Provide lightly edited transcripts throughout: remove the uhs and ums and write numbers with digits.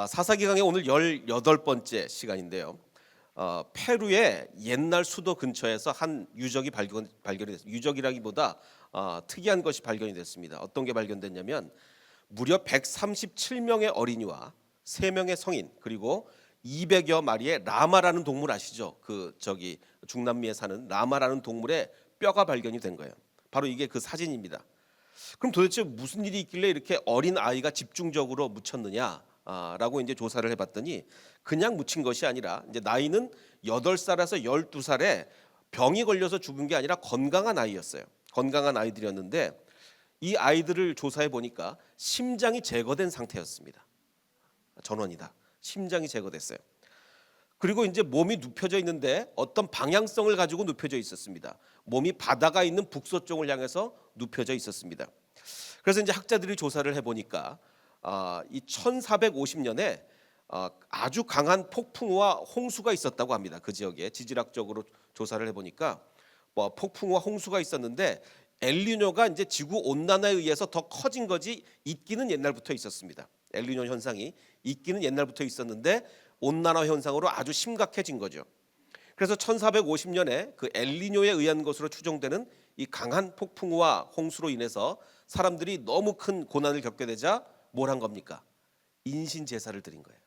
사사기 강의 오늘 18번째 시간인데요. 페루의 옛날 수도 근처에서 한 유적이 발견이 됐습니다. 유적이라기보다 특이한 것이 발견이 됐습니다. 어떤 게 발견됐냐면 무려 137명의 어린이와 3명의 성인 그리고 200여 마리의 라마라는 동물 아시죠? 중남미에 사는 라마라는 동물의 뼈가 발견이 된 거예요. 바로 이게 그 사진입니다. 그럼 도대체 무슨 일이 있길래 이렇게 어린 아이가 집중적으로 묻혔느냐라고 이제 조사를 해봤더니 그냥 묻힌 것이 아니라 이제 나이는 8살에서 12살에 병이 걸려서 죽은 게 아니라 건강한 아이였어요. 건강한 아이들이었는데 이 아이들을 조사해 보니까 심장이 제거된 상태였습니다. 전원이다. 심장이 제거됐어요. 그리고 이제 몸이 눕혀져 있는데 어떤 방향성을 가지고 눕혀져 있었습니다. 몸이 바다가 있는 북서쪽을 향해서 눕혀져 있었습니다. 그래서 이제 학자들이 조사를 해보니까 이 1450년에 아주 강한 폭풍우와 홍수가 있었다고 합니다. 그 지역에 지질학적으로 조사를 해보니까 폭풍우와 홍수가 있었는데 엘니뇨가 이제 지구 온난화에 의해서 더 커진 것이 있기는 옛날부터 있었습니다. 엘니뇨 현상이 있기는 옛날부터 있었는데 온난화 현상으로 아주 심각해진 거죠. 그래서 1450년에 그 엘니뇨에 의한 것으로 추정되는 이 강한 폭풍우와 홍수로 인해서 사람들이 너무 큰 고난을 겪게 되자 뭘 한 겁니까? 인신 제사를 드린 거예요.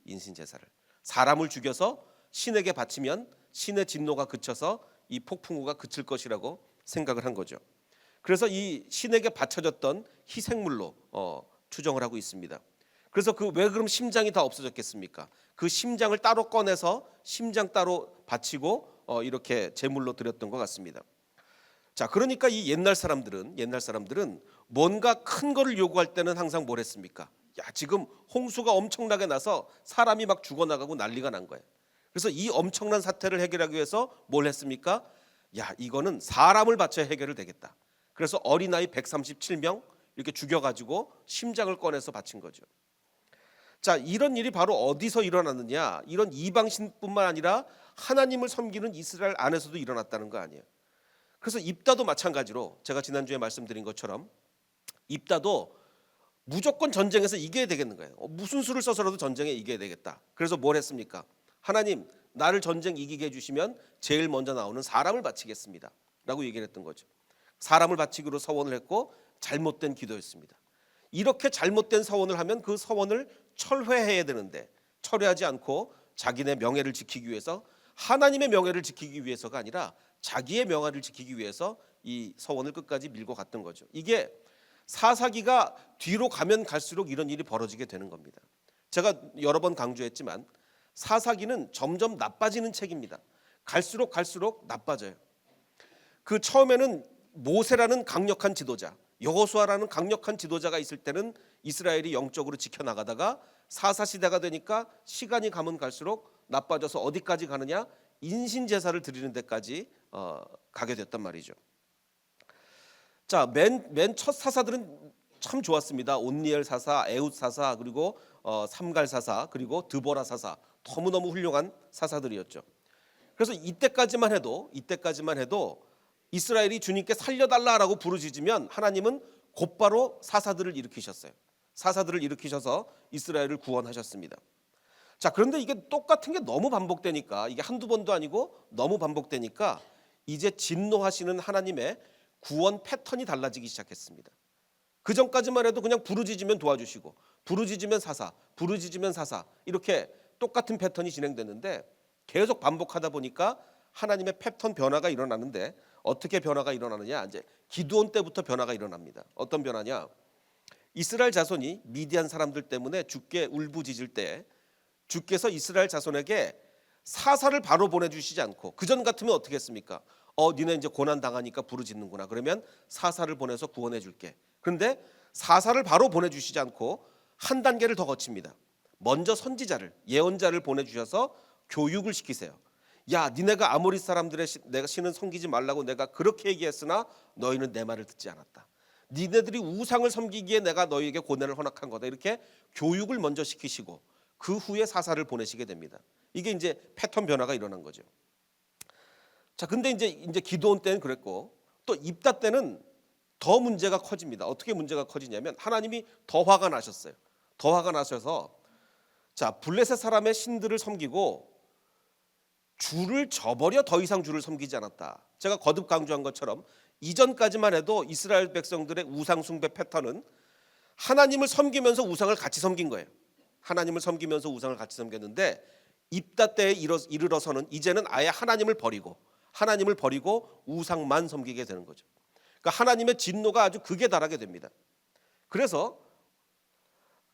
인신 제사를. 사람을 죽여서 신에게 바치면 신의 진노가 그쳐서 이 폭풍우가 그칠 것이라고 생각을 한 거죠. 그래서 이 신에게 바쳐졌던 희생물로 추정을 하고 있습니다. 그래서 왜 그럼 심장이 다 없어졌겠습니까? 그 심장을 따로 꺼내서 심장 따로 바치고 이렇게 제물로 드렸던 것 같습니다. 자, 그러니까 이 옛날 사람들은 뭔가 큰 거를 요구할 때는 항상 뭘 했습니까? 야, 지금 홍수가 엄청나게 나서 사람이 막 죽어나가고 난리가 난 거예요. 그래서 이 엄청난 사태를 해결하기 위해서 뭘 했습니까? 야, 이거는 사람을 바쳐야 해결을 되겠다. 그래서 어린아이 137명 이렇게 죽여가지고 심장을 꺼내서 바친 거죠. 자, 이런 일이 바로 어디서 일어났느냐? 이런 이방신뿐만 아니라 하나님을 섬기는 이스라엘 안에서도 일어났다는 거 아니에요. 그래서 입다도 마찬가지로 제가 지난주에 말씀드린 것처럼 입다도 무조건 전쟁에서 이겨야 되겠는 거예요. 무슨 수를 써서라도 전쟁에 이겨야 되겠다. 그래서 뭘 했습니까? 하나님, 나를 전쟁 이기게 해주시면 제일 먼저 나오는 사람을 바치겠습니다 라고 얘기를 했던 거죠. 사람을 바치기로 서원을 했고 잘못된 기도였습니다. 이렇게 잘못된 서원을 하면 그 서원을 철회해야 되는데 철회하지 않고 자기네 명예를 지키기 위해서 하나님의 명예를 지키기 위해서가 아니라 자기의 명예를 지키기 위해서 이 서원을 끝까지 밀고 갔던 거죠. 이게 사사기가 뒤로 가면 갈수록 이런 일이 벌어지게 되는 겁니다. 제가 여러 번 강조했지만 사사기는 점점 나빠지는 책입니다. 갈수록 나빠져요. 그 처음에는 모세라는 강력한 지도자, 여호수아라는 강력한 지도자가 있을 때는 이스라엘이 영적으로 지켜나가다가 사사시대가 되니까 시간이 가면 갈수록 나빠져서 어디까지 가느냐? 인신제사를 드리는 데까지 가게 됐단 말이죠. 자, 맨 첫 사사들은 참 좋았습니다. 온니엘 사사, 에훗 사사, 그리고 삼갈 사사, 그리고 드보라 사사, 너무너무 훌륭한 사사들이었죠. 그래서 이때까지만 해도 이스라엘이 주님께 살려달라라고 부르짖으면 하나님은 곧바로 사사들을 일으키셨어요. 사사들을 일으키셔서 이스라엘을 구원하셨습니다. 자, 그런데 이게 똑같은 게 너무 반복되니까, 이게 한두 번도 아니고 너무 반복되니까 이제 진노하시는 하나님의 구원 패턴이 달라지기 시작했습니다. 그 전까지만 해도 그냥 부르짖으면 도와주시고 부르짖으면 사사, 부르짖으면 사사, 이렇게 똑같은 패턴이 진행됐는데 계속 반복하다 보니까 하나님의 패턴 변화가 일어나는데, 어떻게 변화가 일어나느냐? 이제 기드온 때부터 변화가 일어납니다. 어떤 변화냐? 이스라엘 자손이 미디안 사람들 때문에 죽게 울부짖을 때 주께서 이스라엘 자손에게 사사를 바로 보내주시지 않고, 그전 같으면 어떻게 했습니까? 니네 이제 고난 당하니까 부르짖는구나. 그러면 사사를 보내서 구원해 줄게. 그런데 사사를 바로 보내주시지 않고 한 단계를 더 거칩니다. 먼저 선지자를, 예언자를 보내주셔서 교육을 시키세요. 야, 니네가 아모리 사람들의 내가 신은 섬기지 말라고 내가 그렇게 얘기했으나 너희는 내 말을 듣지 않았다. 니네들이 우상을 섬기기에 내가 너희에게 고난을 허락한 거다. 이렇게 교육을 먼저 시키시고 그 후에 사사를 보내시게 됩니다. 이게 이제 패턴 변화가 일어난 거죠. 자, 근데 이제 기드온 때는 그랬고 또 입다 때는 더 문제가 커집니다. 어떻게 문제가 커지냐면 하나님이 더 화가 나셨어요. 더 화가 나셔서 자, 블레셋 사람의 신들을 섬기고 주를 저버려 더 이상 주를 섬기지 않았다. 제가 거듭 강조한 것처럼 이전까지만 해도 이스라엘 백성들의 우상 숭배 패턴은 하나님을 섬기면서 우상을 같이 섬긴 거예요. 하나님을 섬기면서 우상을 같이 섬겼는데 입다 때에 이르러서는 이제는 아예 하나님을 버리고 우상만 섬기게 되는 거죠. 그러니까 하나님의 진노가 아주 극에 달하게 됩니다.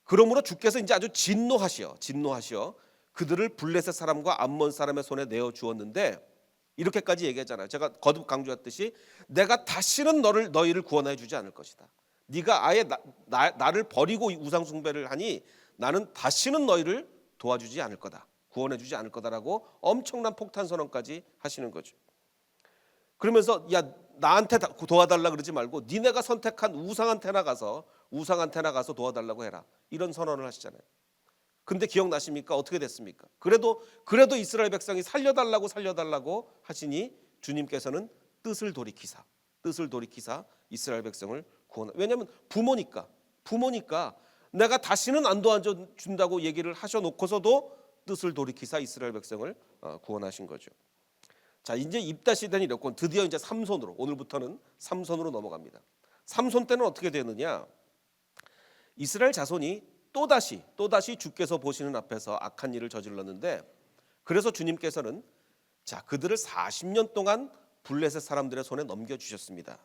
그러므로 주께서 이제 아주 진노하시어 그들을 블레셋 사람과 암몬 사람의 손에 내어 주었는데 이렇게까지 얘기하잖아요. 제가 거듭 강조했듯이 내가 다시는 너희를 구원해 주지 않을 것이다. 네가 아예 나를 버리고 우상 숭배를 하니 나는 다시는 너희를 도와주지 않을 거다. 구원해 주지 않을 거다라고 엄청난 폭탄 선언까지 하시는 거죠. 그러면서 야 나한테 도와달라 그러지 말고 니네가 선택한 우상한테 나가서 도와달라고 해라. 이런 선언을 하시잖아요. 근데 기억나십니까? 어떻게 됐습니까? 그래도 이스라엘 백성이 살려달라고 하시니 주님께서는 뜻을 돌이키사 이스라엘 백성을 구원. 왜냐하면 부모니까 내가 다시는 안 도와준다고 얘기를 하셔놓고서도 뜻을 돌이키사 이스라엘 백성을 구원하신 거죠. 자, 이제 입다 시대는 이렇고 드디어 이제 삼손으로, 오늘부터는 삼손으로 넘어갑니다. 삼손 때는 어떻게 되느냐? 이스라엘 자손이 또다시 주께서 보시는 앞에서 악한 일을 저질렀는데, 그래서 주님께서는 자, 그들을 40년 동안 블레셋 사람들의 손에 넘겨주셨습니다.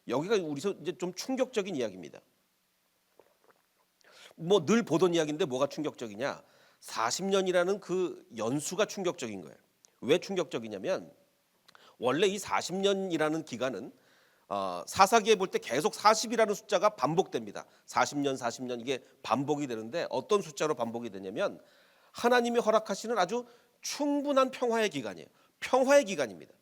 여기가 우리서 이제 좀 충격적인 이야기입니다. 뭐 늘 보던 이야기인데 뭐가 충격적이냐? 40년이라는 그 연수가 충격적인 거예요. 왜 충격적이냐면 원래 이 40년이라는 기간은 사사기에 볼 때 계속 40이라는 숫자가 반복됩니다. 40년 이게 반복이 되는데 어떤 숫자로 반복이 되냐면 하나님이 허락하시는 아주 충분한 평화의 기간이에요. 평화의 기간입니다.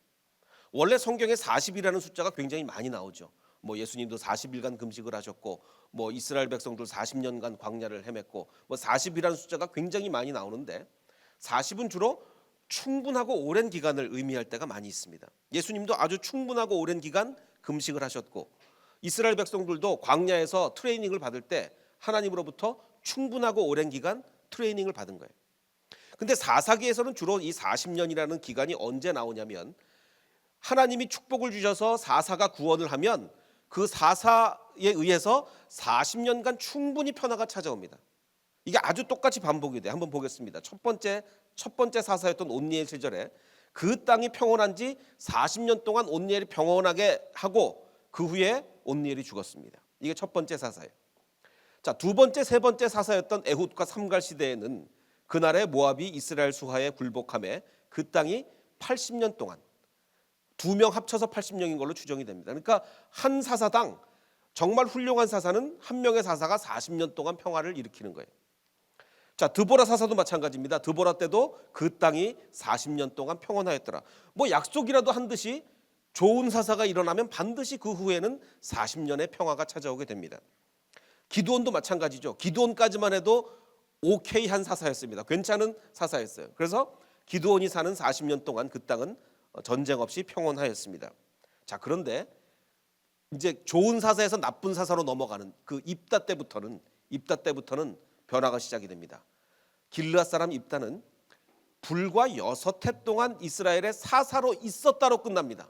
원래 성경에 40이라는 숫자가 굉장히 많이 나오죠. 뭐 예수님도 40일간 금식을 하셨고 뭐 이스라엘 백성들 40년간 광야를 헤맸고 뭐 40이라는 숫자가 굉장히 많이 나오는데 40은 주로 충분하고 오랜 기간을 의미할 때가 많이 있습니다. 예수님도 아주 충분하고 오랜 기간 금식을 하셨고 이스라엘 백성들도 광야에서 트레이닝을 받을 때 하나님으로부터 충분하고 오랜 기간 트레이닝을 받은 거예요. 근데 사사기에서는 주로 이 40년이라는 기간이 언제 나오냐면 하나님이 축복을 주셔서 사사가 구원을 하면 그 사사에 의해서 40년간 충분히 평화가 찾아옵니다. 이게 아주 똑같이 반복이 돼요. 한번 보겠습니다. 첫 번째 사사였던 온니엘 시절에 그 땅이 평온한 지 40년 동안 온니엘이 평온하게 하고 그 후에 온니엘이 죽었습니다. 이게 첫 번째 사사예요. 자, 두 번째, 세 번째 사사였던 에훗과 삼갈 시대에는 그날의 모압이 이스라엘 수하에 굴복함에 그 땅이 80년 동안 두 명 합쳐서 80년인 걸로 추정이 됩니다. 그러니까 한 사사당 정말 훌륭한 사사는 한 명의 사사가 40년 동안 평화를 일으키는 거예요. 자, 드보라 사사도 마찬가지입니다. 드보라 때도 그 땅이 40년 동안 평온하였더라. 뭐 약속이라도 한 듯이 좋은 사사가 일어나면 반드시 그 후에는 40년의 평화가 찾아오게 됩니다. 기드온도 마찬가지죠. 기드온까지만 해도 오케이한 사사였습니다. 괜찮은 사사였어요. 그래서 기드온이 사는 40년 동안 그 땅은 전쟁 없이 평온하였습니다. 자, 그런데 이제 좋은 사사에서 나쁜 사사로 넘어가는 그 입다 때부터는 변화가 시작이 됩니다. 길르앗 사람 입다는 불과 6해 동안 이스라엘의 사사로 있었다로 끝납니다.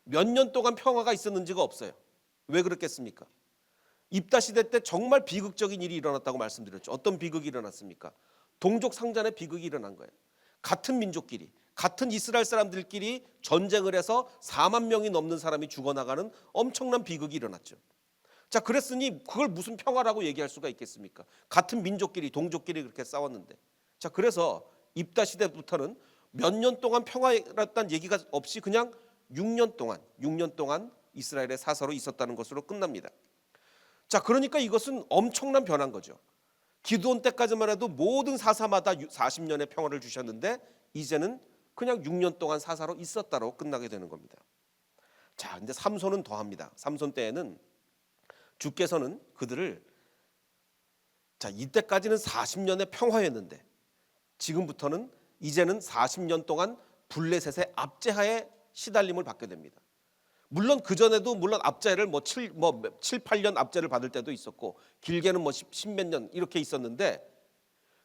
몇 년 동안 평화가 있었는지가 없어요. 왜 그렇겠습니까? 입다 시대 때 정말 비극적인 일이 일어났다고 말씀드렸죠. 어떤 비극이 일어났습니까? 동족 상잔의 비극이 일어난 거예요. 같은 민족끼리, 같은 이스라엘 사람들끼리 전쟁을 해서 4만 명이 넘는 사람이 죽어나가는 엄청난 비극이 일어났죠. 자, 그랬으니 그걸 무슨 평화라고 얘기할 수가 있겠습니까? 같은 민족끼리, 동족끼리 그렇게 싸웠는데. 자, 그래서 입다 시대부터는 몇 년 동안 평화였다는 얘기가 없이 그냥 6년 동안 이스라엘의 사사로 있었다는 것으로 끝납니다. 자, 그러니까 이것은 엄청난 변화인 거죠. 기드온 때까지만 해도 모든 사사마다 40년의 평화를 주셨는데 이제는 그냥 6년 동안 사사로 있었다로 끝나게 되는 겁니다. 자, 근데 삼손은 더합니다. 삼손 때에는 주께서는 그들을 자, 이때까지는 40년의 평화였는데 지금부터는 이제는 40년 동안 블레셋의 압제하에 시달림을 받게 됩니다. 물론 그전에도 물론 압제를 7, 8년 압제를 받을 때도 있었고 길게는 10몇 년 이렇게 있었는데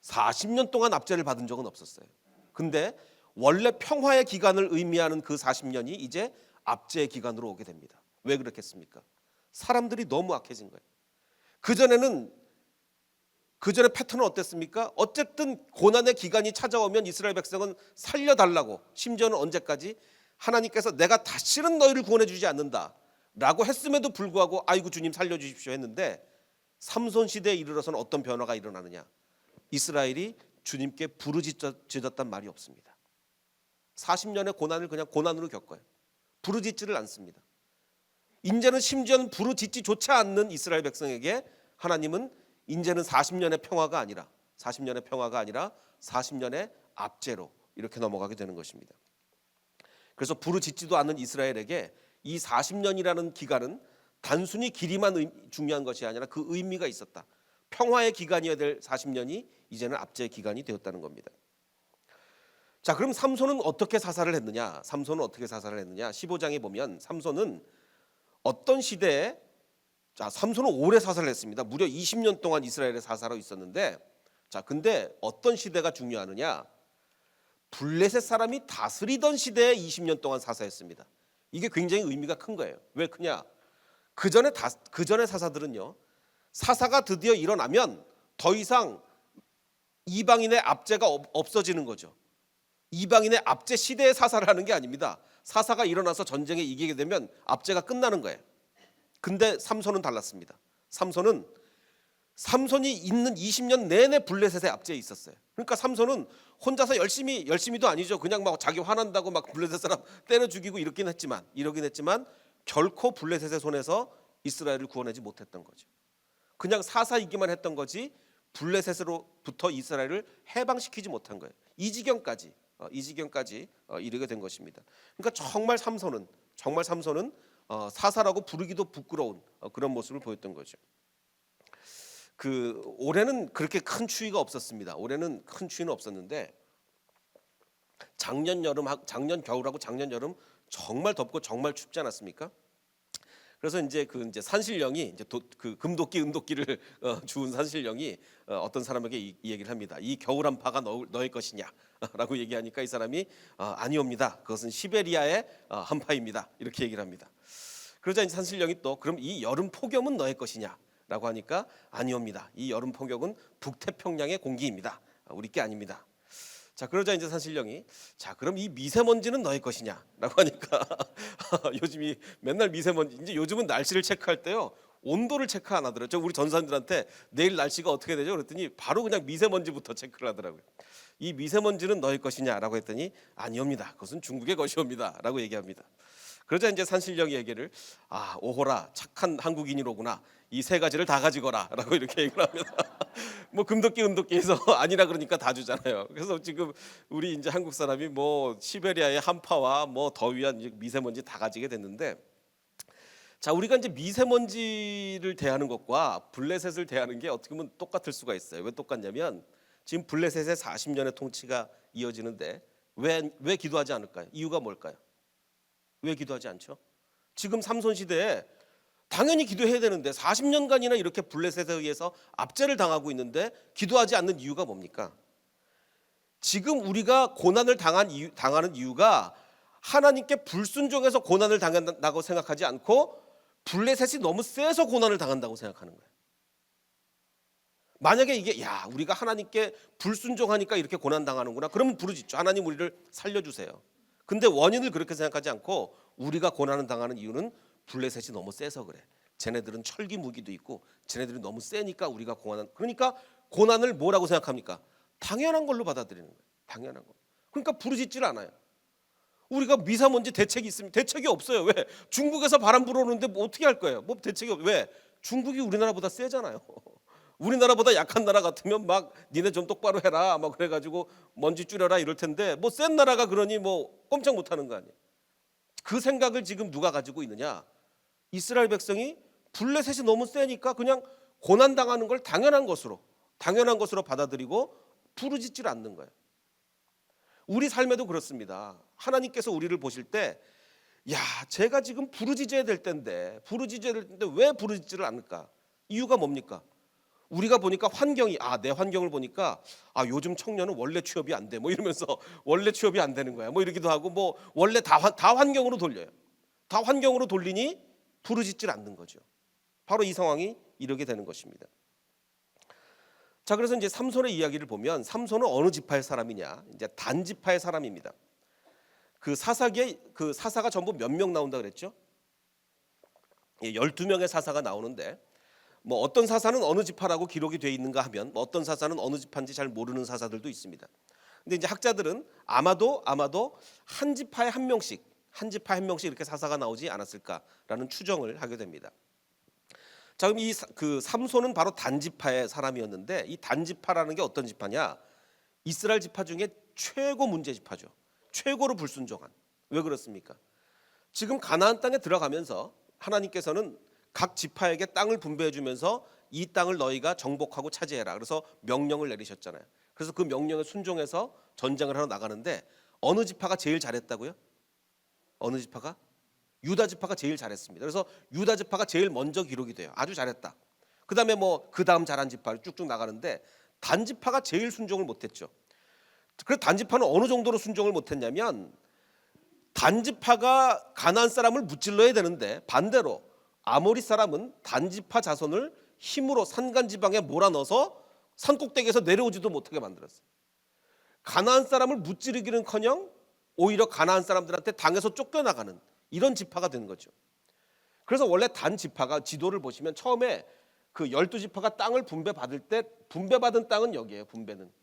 40년 동안 압제를 받은 적은 없었어요. 근데 원래 평화의 기간을 의미하는 그 40년이 이제 압제의 기간으로 오게 됩니다. 왜 그렇겠습니까? 사람들이 너무 악해진 거예요. 그전에 패턴은 어땠습니까? 어쨌든 고난의 기간이 찾아오면 이스라엘 백성은 살려달라고, 심지어는 언제까지 하나님께서 내가 다시는 너희를 구원해 주지 않는다 라고 했음에도 불구하고 아이고 주님 살려주십시오 했는데, 삼손 시대에 이르러서는 어떤 변화가 일어나느냐, 이스라엘이 주님께 부르짖었단 말이 없습니다. 40년의 고난을 그냥 고난으로 겪어요. 부르짖지를 않습니다. 이제는 심지어는 부르짖지조차 않는 이스라엘 백성에게 하나님은 이제는 40년의 평화가 아니라 40년의 압제로 이렇게 넘어가게 되는 것입니다. 그래서 부르짖지도 않는 이스라엘에게 이 40년이라는 기간은 단순히 길이만 중요한 것이 아니라 그 의미가 있었다. 평화의 기간이어야 될 40년이 이제는 압제의 기간이 되었다는 겁니다. 자, 그럼 삼손은 어떻게 사살을 했느냐? 15장에 보면 삼손은 어떤 시대에, 자, 삼손은 오래 사살을 했습니다. 무려 20년 동안 이스라엘에 사살하고 있었는데, 자, 근데 어떤 시대가 중요하느냐? 블레셋 사람이 다스리던 시대에 20년 동안 사사했습니다. 이게 굉장히 의미가 큰 거예요. 왜 크냐? 그 전에 사사들은요, 사사가 드디어 일어나면 더 이상 이방인의 압제가 없어지는 거죠. 이방인의 압제 시대에 사사를 하는 게 아닙니다. 사사가 일어나서 전쟁에 이기게 되면 압제가 끝나는 거예요. 근데 삼손은 달랐습니다. 삼손이 있는 20년 내내 블레셋의 압제에 있었어요. 그러니까 삼손은 혼자서 열심히도 아니죠. 그냥 막 자기 화난다고 막 블레셋 사람 때려 죽이고 이러긴 했지만 결코 블레셋의 손에서 이스라엘을 구원하지 못했던 거죠. 그냥 사사이기만 했던 거지 블레셋으로부터 이스라엘을 해방시키지 못한 거예요. 이 지경까지 이르게 된 것입니다. 그러니까 정말 삼손은 사사라고 부르기도 부끄러운 그런 모습을 보였던 거죠. 올해는 그렇게 큰 추위가 없었습니다. 올해는 큰 추위는 없었는데 작년 겨울하고 작년 여름 정말 덥고 정말 춥지 않았습니까? 그래서 이제 산신령이 금도끼 은도끼를 주운 산신령이 어떤 사람에게 이 얘기를 합니다. 이 겨울 한파가 너의 것이냐라고 얘기하니까 이 사람이 아니옵니다. 그것은 시베리아의 한파입니다. 이렇게 얘기를 합니다. 그러자 이제 산신령이 또 그럼 이 여름 폭염은 너의 것이냐라고 하니까 아니옵니다. 이 여름 폭염은 북태평양의 공기입니다. 우리 게 아닙니다. 자, 그러자 이제 산신령이 자, 그럼 이 미세먼지는 너의 것이냐라고 하니까 요즘이 맨날 미세먼지, 이제 요즘은 날씨를 체크할 때요 온도를 체크 안 하더라고요. 우리 전사님들한테 내일 날씨가 어떻게 되죠? 그랬더니 바로 그냥 미세먼지부터 체크를 하더라고요. 이 미세먼지는 너의 것이냐라고 했더니 아니옵니다. 그것은 중국의 것이옵니다라고 얘기합니다. 그러자 이제 산신령이 얘기를 오호라 착한 한국인이로구나. 이 세 가지를 다 가지거라라고 이렇게 얘기를 합니다. 뭐 금도끼 은도끼에서 아니라 그러니까 다 주잖아요. 그래서 지금 우리 이제 한국 사람이 뭐 시베리아의 한파와 뭐 더위와 미세먼지 다 가지게 됐는데, 자, 우리가 이제 미세먼지를 대하는 것과 블레셋을 대하는 게 어떻게 보면 똑같을 수가 있어요. 왜 똑같냐면 지금 블레셋의 40년의 통치가 이어지는데 왜 기도하지 않을까요? 이유가 뭘까요? 왜 기도하지 않죠? 지금 삼손 시대에 당연히 기도해야 되는데 40년간이나 이렇게 블레셋에 의해서 압제를 당하고 있는데 기도하지 않는 이유가 뭡니까? 지금 우리가 고난을 당하는 이유가 하나님께 불순종해서 고난을 당한다고 생각하지 않고 블레셋이 너무 세서 고난을 당한다고 생각하는 거예요. 만약에 이게 우리가 하나님께 불순종하니까 이렇게 고난 당하는구나, 그러면 부르짖죠. 하나님 우리를 살려주세요. 근데 원인을 그렇게 생각하지 않고 우리가 고난을 당하는 이유는 블레셋이 너무 세서 그래. 쟤네들은 철기 무기도 있고 쟤네들이 너무 세니까 우리가 그러니까 고난을 뭐라고 생각합니까? 당연한 걸로 받아들이는 거예요. 당연한 거. 그러니까 부르짖질 않아요. 우리가 미세먼지 대책이 있으면 대책이 없어요. 왜? 중국에서 바람 불어오는데 뭐 어떻게 할 거예요? 뭐 대책이 왜? 중국이 우리나라보다 세잖아요. 우리나라보다 약한 나라 같으면 막 니네 좀 똑바로 해라 막 그래가지고 먼지 줄여라 이럴 텐데 뭐 센 나라가 그러니 뭐 꼼짝 못하는 거 아니에요. 그 생각을 지금 누가 가지고 있느냐? 이스라엘 백성이 블레셋이 너무 세니까 그냥 고난 당하는 걸 당연한 것으로 받아들이고 부르짖질 않는 거예요. 우리 삶에도 그렇습니다. 하나님께서 우리를 보실 때 제가 지금 부르짖어야 될 때인데 왜 부르짖지를 않을까? 이유가 뭡니까? 우리가 보니까 환경이 내 환경을 보니까 요즘 청년은 원래 취업이 안 돼. 뭐 이러면서 원래 취업이 안 되는 거야. 뭐 이러기도 하고 뭐 원래 다 환경으로 돌려요. 다 환경으로 돌리니 부르짖질 않는 거죠. 바로 이 상황이 이르게 되는 것입니다. 자, 그래서 이제 삼손의 이야기를 보면 삼손은 어느 지파의 사람이냐? 이제 단 지파의 사람입니다. 그 사사기에 그 사사가 전부 몇 명 나온다 그랬죠? 12명의 사사가 나오는데 뭐 어떤 사사는 어느 지파라고 기록이 되어 있는가 하면 뭐 어떤 사사는 어느 지파인지 잘 모르는 사사들도 있습니다. 근데 이제 학자들은 아마도 한 지파에 한 명씩 이렇게 사사가 나오지 않았을까라는 추정을 하게 됩니다. 자, 그럼 그 삼손은 바로 단지파의 사람이었는데 이 단지파라는 게 어떤 지파냐? 이스라엘 지파 중에 최고 문제 지파죠. 최고로 불순종한. 왜 그렇습니까? 지금 가나안 땅에 들어가면서 하나님께서는 각 지파에게 땅을 분배해 주면서 이 땅을 너희가 정복하고 차지해라. 그래서 명령을 내리셨잖아요. 그래서 그 명령에 순종해서 전쟁을 하러 나가는데 어느 지파가 제일 잘했다고요? 어느 지파가? 유다 지파가 제일 잘했습니다. 그래서 유다 지파가 제일 먼저 기록이 돼요. 아주 잘했다. 그다음에 뭐 그다음 잘한 지파를 쭉쭉 나가는데 단 지파가 제일 순종을 못했죠. 그래서 단 지파는 어느 정도로 순종을 못했냐면 단 지파가 가나안 사람을 무찔러야 되는데 반대로 아모리 사람은 단 지파 자손을 힘으로 산간 지방에 몰아넣어서 산 꼭대기에서 내려오지도 못하게 만들었어요. 가나안 사람을 무찌르기는커녕 오히려 가나안 사람들한테 당해서 쫓겨나가는 이런 지파가 된 거죠. 그래서 원래 단 지파가 지도를 보시면 처음에 그 12지파가 땅을 분배받을 때 분배받은 땅은 여기예요.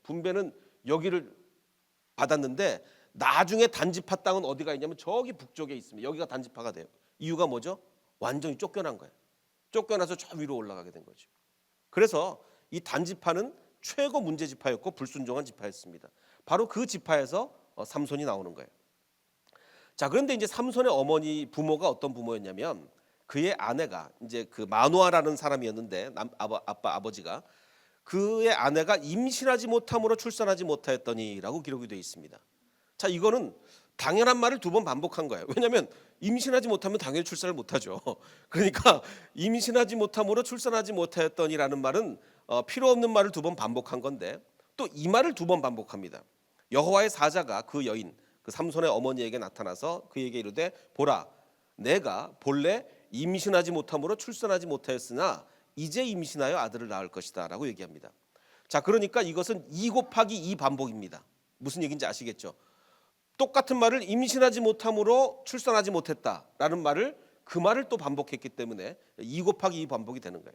분배는 여기를 받았는데 나중에 단지파 땅은 어디가 있냐면 저기 북쪽에 있습니다. 여기가 단지파가 돼요. 이유가 뭐죠? 완전히 쫓겨난 거예요. 쫓겨나서 저 위로 올라가게 된 거죠. 그래서 이 단지파는 최고 문제 지파였고 불순종한 지파였습니다. 바로 그 지파에서 삼손이 나오는 거예요. 자, 그런데 이제 삼손의 부모가 어떤 부모였냐면 그의 아내가 이제 그 마누아라는 사람이었는데 아버지가 그의 아내가 임신하지 못함으로 출산하지 못하였더니라고 기록이 되어 있습니다. 자, 이거는 당연한 말을 두 번 반복한 거예요. 왜냐하면 임신하지 못하면 당연히 출산을 못하죠. 그러니까 임신하지 못함으로 출산하지 못하였더니라는 말은 필요 없는 말을 두 번 반복한 건데 또 이 말을 두 번 반복합니다. 여호와의 사자가 그 여인 그 삼손의 어머니에게 나타나서 그에게 이르되 보라 내가 본래 임신하지 못함으로 출산하지 못하였으나 이제 임신하여 아들을 낳을 것이다 라고 얘기합니다. 자, 그러니까 이것은 2 곱하기 2 반복입니다. 무슨 얘기인지 아시겠죠? 똑같은 말을 임신하지 못함으로 출산하지 못했다라는 말을 그 말을 또 반복했기 때문에 2 곱하기 2 반복이 되는 거예요.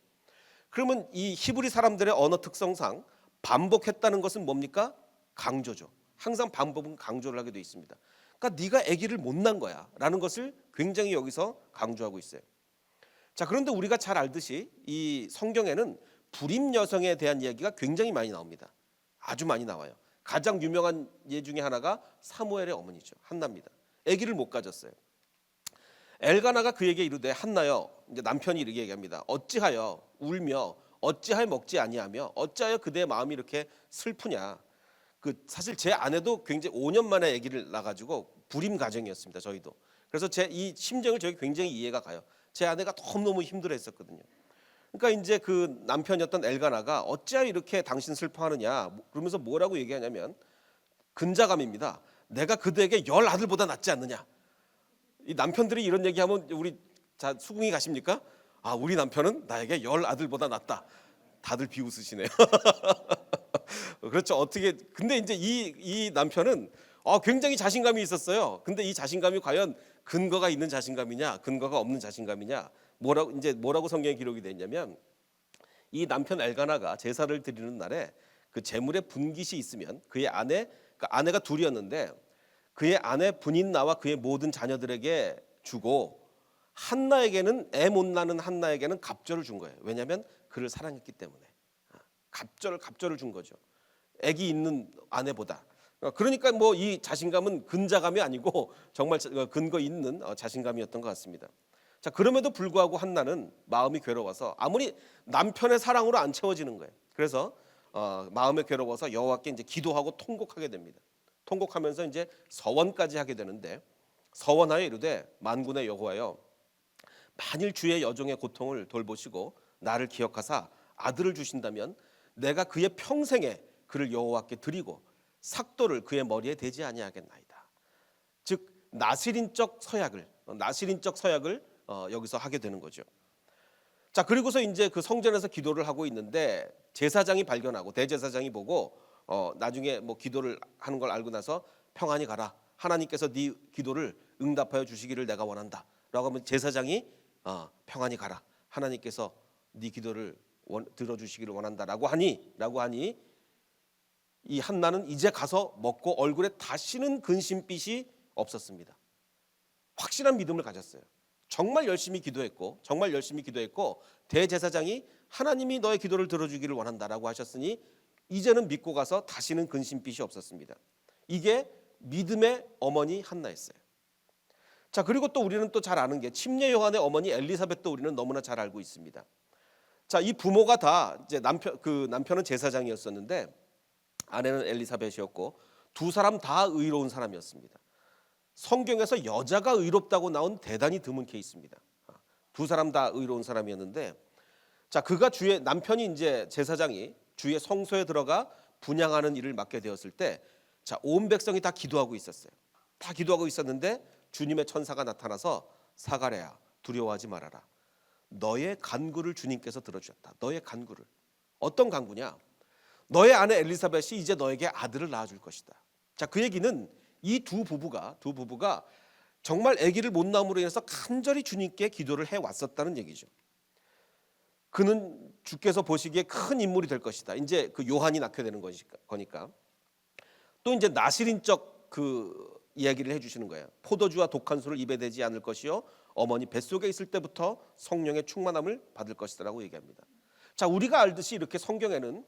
그러면 이 히브리 사람들의 언어 특성상 반복했다는 것은 뭡니까? 강조죠. 항상 반복은 강조를 하게 돼 있습니다. 그러니까 네가 아기를 못 낳은 거야 라는 것을 굉장히 여기서 강조하고 있어요. 자, 그런데 우리가 잘 알듯이 이 성경에는 불임 여성에 대한 이야기가 굉장히 많이 나옵니다. 아주 많이 나와요. 가장 유명한 예 중에 하나가 사무엘의 어머니죠. 한나입니다. 아기를 못 가졌어요. 엘가나가 그에게 이르되 한나여, 이제 남편이 이렇게 얘기합니다. 어찌하여 울며 어찌하여 먹지 아니하며 어찌하여 그대의 마음이 이렇게 슬프냐. 사실 제 아내도 굉장히 5년 만에 아기를 낳아가지고 불임 가정이었습니다. 저희도. 그래서 제 이 심정을 저희 굉장히 이해가 가요. 제 아내가 너무너무 힘들어했었거든요. 그러니까 이제 그 남편이었던 엘가나가 어찌하여 이렇게 당신 슬퍼하느냐 그러면서 뭐라고 얘기하냐면 근자감입니다. 내가 그대에게 10 아들보다 낫지 않느냐. 이 남편들이 이런 얘기하면 우리 수긍이 가십니까? 우리 남편은 나에게 10 아들보다 낫다. 다들 비웃으시네요. 그렇죠. 근데 이제 이 남편은 굉장히 자신감이 있었어요. 근데 이 자신감이 과연 근거가 있는 자신감이냐, 근거가 없는 자신감이냐, 뭐라고 성경에 기록이 돼 있냐면 이 남편 엘가나가 제사를 드리는 날에 그 제물에 분깃이 있으면 그의 아내가 둘이었는데 그의 아내 분인나와 그의 모든 자녀들에게 주고 한나에게는 애 못 낳는 한나에게는 갑절을 준 거예요. 왜냐하면 그를 사랑했기 때문에 갑절을 준 거죠. 애기 있는 아내보다. 그러니까 뭐 이 자신감은 근자감이 아니고 정말 근거 있는 자신감이었던 것 같습니다. 자, 그럼에도 불구하고 한나는 마음이 괴로워서 아무리 남편의 사랑으로 안 채워지는 거예요. 그래서 마음이 괴로워서 여호와께 이제 기도하고 통곡하게 됩니다. 통곡하면서 이제 서원까지 하게 되는데 서원하여 이르되 만군의 여호와여 만일 주의 여종의 고통을 돌보시고 나를 기억하사 아들을 주신다면 내가 그의 평생에 그를 여호와께 드리고 삭도를 그의 머리에 대지 아니하겠나이다. 즉 나실인적 서약을 여기서 하게 되는 거죠. 자, 그리고서 이제 그 성전에서 기도를 하고 있는데 제사장이 발견하고 대제사장이 보고 나중에 뭐 기도를 하는 걸 알고 나서 평안히 가라. 하나님께서 네 기도를 응답하여 주시기를 내가 원한다라고 하면 제사장이 평안히 가라. 하나님께서 네 기도를 들어주시기를 원한다라고 하니 이 한나는 이제 가서 먹고 얼굴에 다시는 근심빛이 없었습니다. 확실한 믿음을 가졌어요. 정말 열심히 기도했고 대제사장이 하나님이 너의 기도를 들어주기를 원한다라고 하셨으니 이제는 믿고 가서 다시는 근심빛이 없었습니다. 이게 믿음의 어머니 한나였어요. 자, 그리고 또 우리는 또 잘 아는 게 침례 요한의 어머니 엘리사벳도 우리는 너무나 잘 알고 있습니다. 자, 이 부모가 다 이제 남편은 제사장이었었는데 아내는 엘리사벳이었고 두 사람 다 의로운 사람이었습니다. 성경에서 여자가 의롭다고 나온 대단히 드문 케이스입니다. 두 사람 다 의로운 사람이었는데, 자, 남편이 이제 제사장이 주의 성소에 들어가 분향하는 일을 맡게 되었을 때, 자, 온 백성이 다 기도하고 있었어요. 다 기도하고 있었는데 주님의 천사가 나타나서 사가랴야 두려워하지 말아라. 너의 간구를 주님께서 들어주셨다. 너의 간구를. 어떤 간구냐? 너의 아내 엘리사벳이 이제 너에게 아들을 낳아줄 것이다. 자, 그 얘기는 이 두 부부가 정말 아기를 못 낳음으로 인해서 간절히 주님께 기도를 해왔었다는 얘기죠. 그는 주께서 보시기에 큰 인물이 될 것이다. 이제 그 요한이 낳게 되는 거니까. 또 이제 나실인적 그 이야기를 해주시는 거예요. 포도주와 독한 술을 입에 대지 않을 것이요 어머니 뱃속에 있을 때부터 성령의 충만함을 받을 것이다라고 얘기합니다. 자, 우리가 알듯이 이렇게 성경에는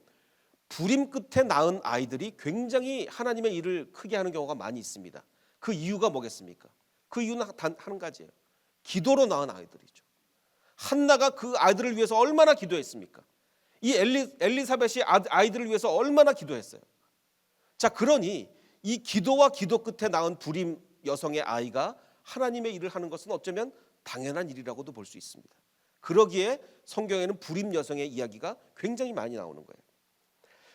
불임 끝에 낳은 아이들이 굉장히 하나님의 일을 크게 하는 경우가 많이 있습니다. 그 이유가 뭐겠습니까? 그 이유는 단 한 가지예요. 기도로 낳은 아이들이죠. 한나가 그 아이들을 위해서 얼마나 기도했습니까? 이 엘리사벳이 아이들을 위해서 얼마나 기도했어요. 자, 그러니 이 기도와 기도 끝에 낳은 불임 여성의 아이가 하나님의 일을 하는 것은 어쩌면 당연한 일이라고도 볼 수 있습니다. 그러기에 성경에는 불임 여성의 이야기가 굉장히 많이 나오는 거예요.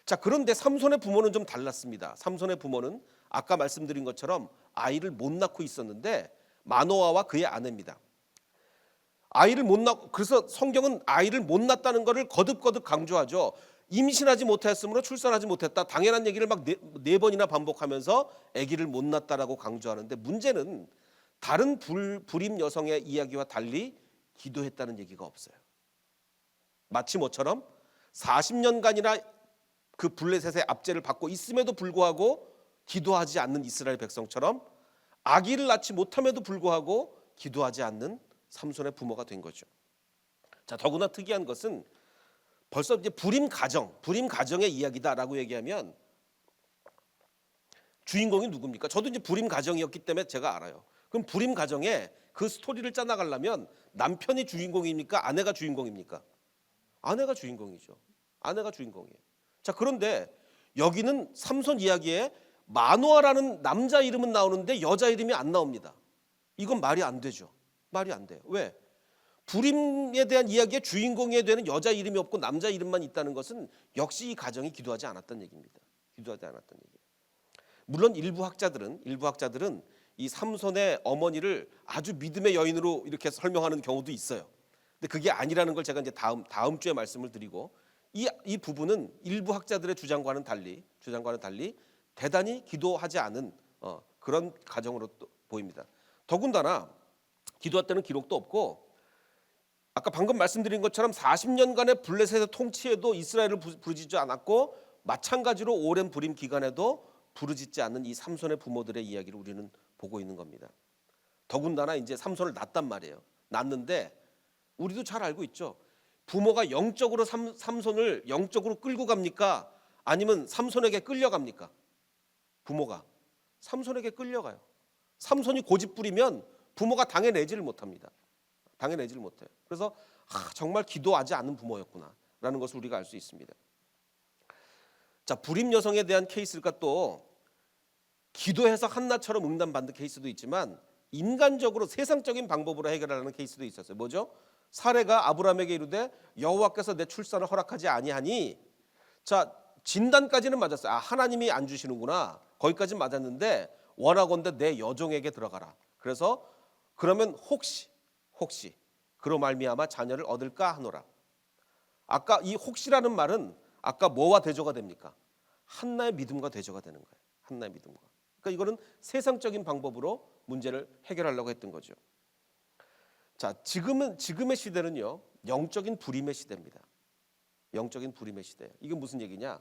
자, 그런데 삼손의 부모는 좀 달랐습니다. 삼손의 부모는 아까 말씀드린 것처럼 아이를 못 낳고 있었는데 마노아와 그의 아내입니다. 그래서 성경은 아이를 못 낳았다는 것을 거듭거듭 강조하죠. 임신하지 못했으므로 출산하지 못했다. 당연한 얘기를 막 네 번이나 반복하면서 아기를 못 낳았다라고 강조하는데 문제는 다른 불임 여성의 이야기와 달리 기도했다는 얘기가 없어요. 마치 뭐처럼 40년간이나 그 블레셋의 압제를 받고 있음에도 불구하고 기도하지 않는 이스라엘 백성처럼 아기를 낳지 못함에도 불구하고 기도하지 않는 삼손의 부모가 된 거죠. 자, 더구나 특이한 것은 벌써 이제 불임 가정의 이야기다라고 얘기하면 주인공이 누굽니까? 저도 이제 불임 가정이었기 때문에 제가 알아요. 그럼 불임 가정에 그 스토리를 짜나가려면 남편이 주인공입니까? 아내가 주인공입니까? 아내가 주인공이죠. 아내가 주인공이에요. 자, 그런데 여기는 삼손 이야기에 마노아라는 남자 이름은 나오는데 여자 이름이 안 나옵니다. 이건 말이 안 되죠. 말이 안 돼요. 왜? 불임에 대한 이야기에 주인공이 되는 여자 이름이 없고 남자 이름만 있다는 것은 역시 이 가정이 기도하지 않았던 얘기입니다. 기도하지 않았던 얘기예요. 물론 일부 학자들은 이 삼손의 어머니를 아주 믿음의 여인으로 이렇게 설명하는 경우도 있어요. 근데 그게 아니라는 걸 제가 이제 다음 주에 말씀을 드리고 이 부분은 일부 학자들의 주장과는 달리 대단히 기도하지 않은 그런 가정으로 또 보입니다. 더군다나 기도했다는 기록도 없고 아까 방금 말씀드린 것처럼 40년간의 블레셋의 통치에도 이스라엘을 부르짖지 않았고 마찬가지로 오랜 불임 기간에도 부르짖지 않는 이 삼손의 부모들의 이야기를 우리는 보고 있는 겁니다. 더군다나 이제 삼손을 낳았단 말이에요. 낳는데 우리도 잘 알고 있죠. 부모가 영적으로 삼손을 영적으로 끌고 갑니까? 아니면 삼손에게 끌려갑니까? 부모가 삼손에게 끌려가요. 삼손이 고집 부리면 부모가 당해내지를 못합니다. 당해내지를 못해요. 그래서 정말 기도하지 않는 부모였구나라는 것을 우리가 알 수 있습니다. 자, 불임 여성에 대한 케이스가 또 기도해서 한나처럼 응답받는 케이스도 있지만 인간적으로 세상적인 방법으로 해결하는 케이스도 있었어요. 뭐죠? 사례가 아브라함에게 이르되 여호와께서 내 출산을 허락하지 아니하니, 자, 진단까지는 맞았어요. 아, 하나님이 안 주시는구나. 거기까지는 맞았는데 원하건대 내 여종에게 들어가라. 그래서 그러면 혹시 그로 말미암아 자녀를 얻을까 하노라. 아까 이 혹시라는 말은 아까 뭐와 대조가 됩니까? 한나의 믿음과 대조가 되는 거예요. 한나의 믿음과. 그러니까 이거는 세상적인 방법으로 문제를 해결하려고 했던 거죠. 자, 지금의 시대는요, 영적인 불임의 시대입니다. 영적인 불임의 시대. 이게 무슨 얘기냐?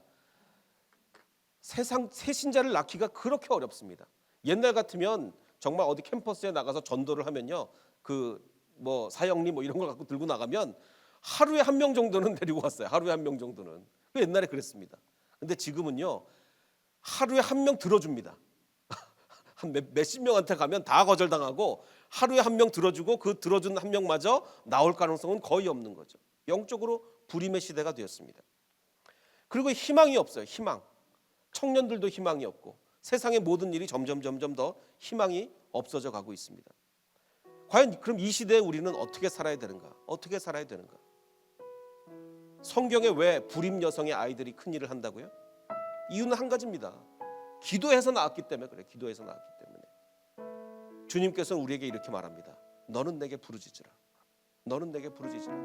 세상 새신자를 낳기가 그렇게 어렵습니다. 옛날 같으면 정말 어디 캠퍼스에 나가서 전도를 하면요, 그 뭐 사형리 뭐 이런 걸 갖고 들고 나가면 하루에 한 명 정도는 데리고 왔어요. 하루에 한 명 정도는. 그 옛날에 그랬습니다. 근데 지금은요, 하루에 한 명 들어줍니다. 한 몇십 명한테 가면 다 거절당하고 하루에 한 명 들어주고 그 들어준 한 명마저 나올 가능성은 거의 없는 거죠. 영적으로 불임의 시대가 되었습니다. 그리고 희망이 없어요. 희망. 청년들도 희망이 없고 세상의 모든 일이 점점 더 희망이 없어져 가고 있습니다. 과연 그럼 이 시대에 우리는 어떻게 살아야 되는가? 어떻게 살아야 되는가? 성경에 왜 불임 여성의 아이들이 큰 일을 한다고요? 이유는 한 가지입니다. 기도해서 낳았기 때문에 그래. 기도해서 낳았기 때문에. 주님께서는 우리에게 이렇게 말합니다. 너는 내게 부르짖으라. 너는 내게 부르짖으라.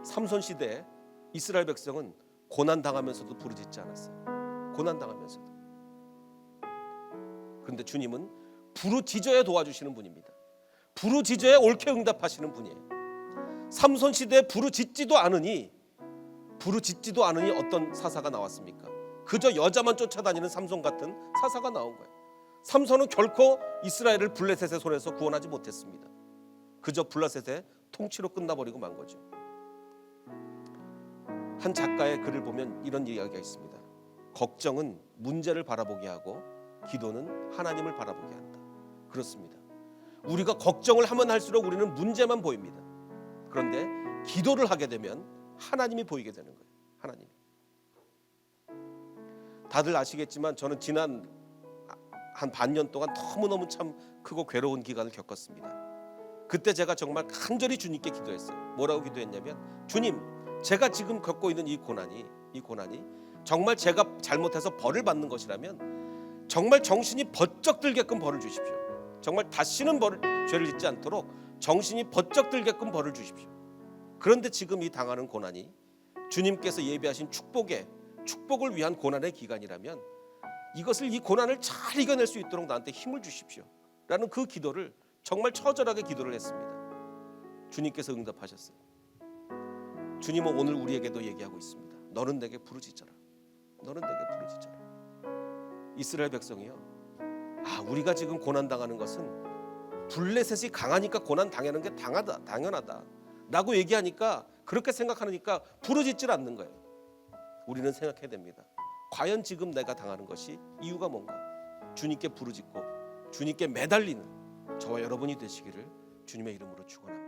삼손 시대에 이스라엘 백성은 고난 당하면서도 부르짖지 않았어요. 고난 당하면서도. 그런데 주님은 부르짖어야 도와주시는 분입니다. 부르짖어야 옳게 응답하시는 분이에요. 삼손 시대에 부르짖지도 않으니 어떤 사사가 나왔습니까? 그저 여자만 쫓아다니는 삼손 같은 사사가 나온 거예요. 삼손은 결코 이스라엘을 블레셋의 손에서 구원하지 못했습니다. 그저 블레셋의 통치로 끝나버리고 만 거죠. 한 작가의 글을 보면 이런 이야기가 있습니다. 걱정은 문제를 바라보게 하고 기도는 하나님을 바라보게 한다. 그렇습니다. 우리가 걱정을 하면 할수록 우리는 문제만 보입니다. 그런데 기도를 하게 되면 하나님이 보이게 되는 거예요. 하나님이. 다들 아시겠지만 저는 지난 한 반년 동안 너무너무 참 크고 괴로운 기간을 겪었습니다. 그때 제가 정말 간절히 주님께 기도했어요. 뭐라고 기도했냐면, 주님, 제가 지금 겪고 있는 이 고난이 정말 제가 잘못해서 벌을 받는 것이라면 정말 정신이 번쩍 들게끔 벌을 주십시오. 정말 다시는 죄를 짓지 않도록 정신이 번쩍 들게끔 벌을 주십시오. 그런데 지금 이 당하는 고난이 주님께서 예비하신 축복을 위한 고난의 기간이라면 이 고난을 잘 이겨낼 수 있도록 나한테 힘을 주십시오 라는 그 기도를 정말 처절하게 기도를 했습니다. 주님께서 응답하셨어요. 주님은 오늘 우리에게도 얘기하고 있습니다. 너는 내게 부르짖어라. 너는 내게 부르짖어라. 이스라엘 백성이요, 우리가 지금 고난 당하는 것은 블레셋이 강하니까 고난 당하는 게 당연하다 라고 얘기하니까, 그렇게 생각하니까 부르짖질 않는 거예요. 우리는 생각해야 됩니다. 과연 지금 내가 당하는 것이 이유가 뭔가? 주님께 부르짖고 주님께 매달리는 저와 여러분이 되시기를 주님의 이름으로 축원합니다.